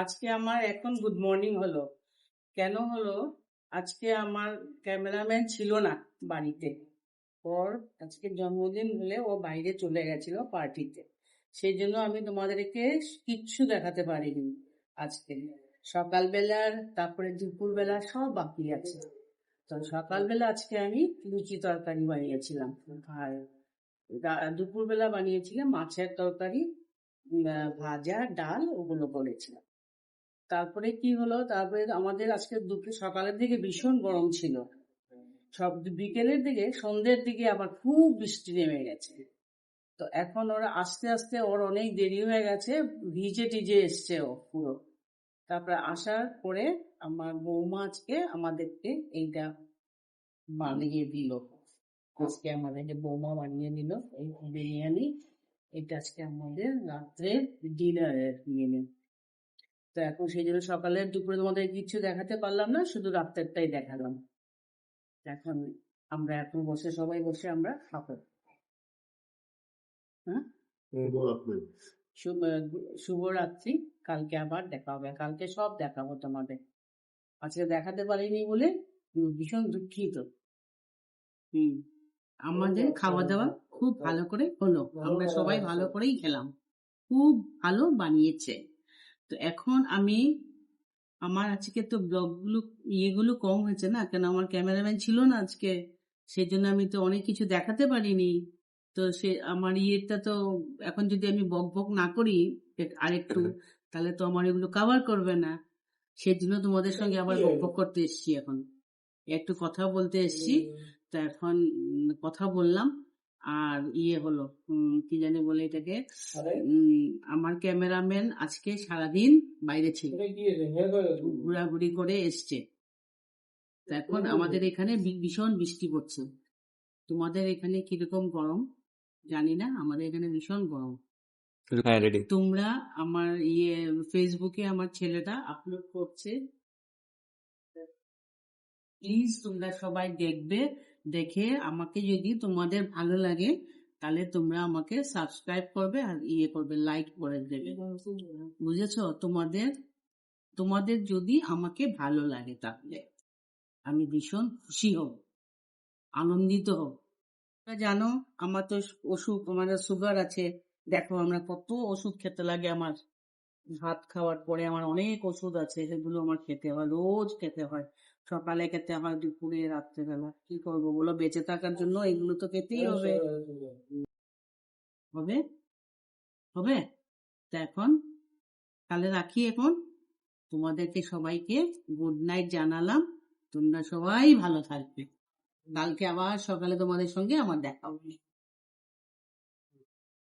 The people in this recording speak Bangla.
আজকে আমার এখন গুড মর্নিং হলো। কেন হলো? আজকে আমার ক্যামেরাম্যান ছিল না বাড়িতে। ওর আজকে জন্মদিন বলে ও বাইরে চলে গেছিল পার্টিতে। সেই জন্য আমি তোমাদেরকে কিচ্ছু দেখাতে পারিনি আজকে। সকালবেলার তারপরে দুপুরবেলা সব বাকি আছে। তো সকালবেলা আজকে আমি লুচি তরকারি বানিয়েছিলাম, আর দুপুরবেলা বানিয়েছিলাম মাছের তরকারি, ভাজা, ডাল ওগুলো করেছিলাম। তারপরে কি হলো, তারপরে আমাদের আজকে দুপুর সকালের দিকে ভীষণ গরম ছিল, সব বিকেলের দিকে সন্ধ্যের দিকে আবার খুব বৃষ্টি নেমে গেছে। তো এখন ওরা আস্তে আস্তে, ওর অনেক দেরি হয়ে গেছে, ভিজে টিজে এসছে ও পুরো। তারপরে আসার পরে আমার বৌমা আজকে আমাদেরকে এইটা বানিয়ে দিল। আজকে আমাদেরকে বৌমা বানিয়ে দিল এই বিরিয়ানি। এটা আজকে আমাদের রাত্রের ডিনারের মেনু। তো এখন সেই জন্য সকালে দুপুরে তোমাদের কিছু দেখাতে পারলাম না, শুধু রাত্রেরটাই দেখালাম। এখন আমরা এখন বসে সবাই বসে আমরা খাবো। হ্যাঁ, শুভরাত্রি। কালকে আবার দেখা হবে, কালকে সব দেখাবো তোমাদের। আজকে দেখাতে পারিনি বলে ভীষণ দুঃখিত। আমাদের খাওয়া দাওয়া খুব ভালো করে হলো, আমরা সবাই ভালো করেই খেলাম, খুব ভালো বানিয়েছে। তো এখন আমার আজকে তো ব্লগগুলো ইয়েগুলো কম হয়েছে না, কেন আমার ক্যামেরাম্যান ছিল না আজকে, সেই জন্য আমি তো অনেক কিছু দেখাতে পারিনি। তো সে আমার ইয়েটা তো এখন যদি আমি বক বক না করি আরেকটু, তাহলে তো আমার এগুলো কভার করবে না। সেই জন্য তোমাদের সঙ্গে আবার বক বক করতে এসছি, এখন একটু কথা বলতে এসছি। তো এখন কথা বললাম, আর হলো কি জানি বলে এটাকে, আমার ক্যামেরাম্যান আজকে সারাদিন বাইরে ছিল, ঘোরাঘুরি করে এসছে। এখন আমাদের এখানে ভীষণ বৃষ্টি পড়ছে। তোমাদের এখানে কিরকম গরম জানি না, আমাদের এখানে ভীষণ গরম। তোমরা আমার ফেসবুকে আমার ছেলেটা আপলোড করছে, প্লিজ তোমরা সবাই দেখবে। দেখে আমাকে যদি তোমাদের ভালো লাগে তাহলে তোমরা আমাকে সাবস্ক্রাইব করবে আর করবে, লাইক করে দেবে, বুঝেছো? তোমাদের যদি আমাকে ভালো লাগে তাহলে আমি ভীষণ খুশি হব, আনন্দিত হব। জানো আমার তো অসুখ, আমার সুগার আছে। দেখো আমরা কত ওষুধ খেতে লাগে, আমার ভাত খাওয়ার পরে আমার অনেক ওষুধ আছে, সেগুলো আমার খেতে হয়, রোজ খেতে হয়, সকালে খেতে হয়, দুপুরে, রাত্রেবেলা। কি করবো বলো, বেঁচে থাকার জন্য এগুলো তো খেতেই হবে। হবে হবে তা এখন তাহলে রাখি। এখন তোমাদেরকে সবাইকে গুড নাইট জানালাম, তোমরা সবাই ভালো থাকবে। কালকে আবার সকালে তোমাদের সঙ্গে আমার দেখা হবে।